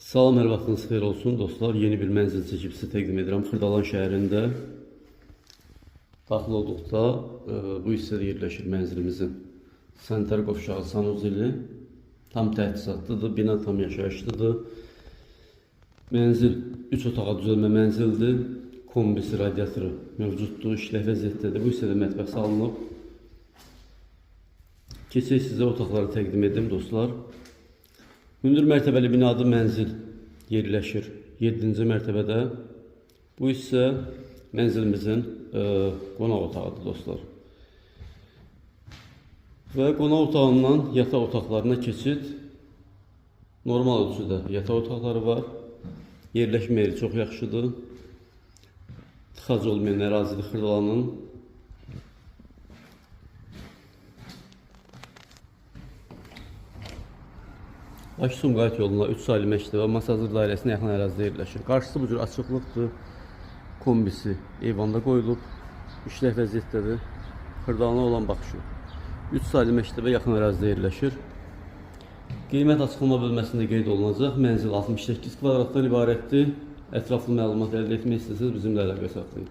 Salam, hər vaxtınız xeyir olsun dostlar. Yeni bir mənzil çəkib sizə təqdim edirəm. Xırdalan şəhərində daxil olduqda bu hissədə yerləşir mənzilimizin sanitar qovşağı sanuzeli. Tam təchizatlıdır, bina tam yaşayışlıdır. Mənzil 3 otağa düzəlmə mənzildir. Kombisi, radiatoru mövcuddur, işlək vəziyyətdədir. Bu hissədə mətbəx salınıb. Keçək sizə otaqları təqdim edim dostlar. Hündür mərtəbəli binada mənzil yerləşir 7-ci mərtəbədə. Bu isə mənzilimizin qonaq otağıdır dostlar. Və qonaq otağından yataq otaqlarına keçid. Normal ölçüdə yataq otaqları var. Yerləşmə yeri çox yaxşıdır. Tıxac olmayan ərazidir Xırdalanın. Bakı-Sumqayıt yoluna 3 saylı məktəbə Masazır dairəsinə yaxın ərazidə yerləşir. Qarşısı bu cür açıqlıqdır. Kombisi eyvanda qoyulub. İşlək vəziyyətdədir. Xırdalana olan baxışı. 3 saylı məktəbə yaxın ərazidə yerləşir. Qiymət açıqlama bölməsində qeyd olunacaq. Mənzil 68 kvadratdan ibarətdir. Ətraflı məlumat əldə etmək istəsəniz bizimlə əlaqə saxlayın.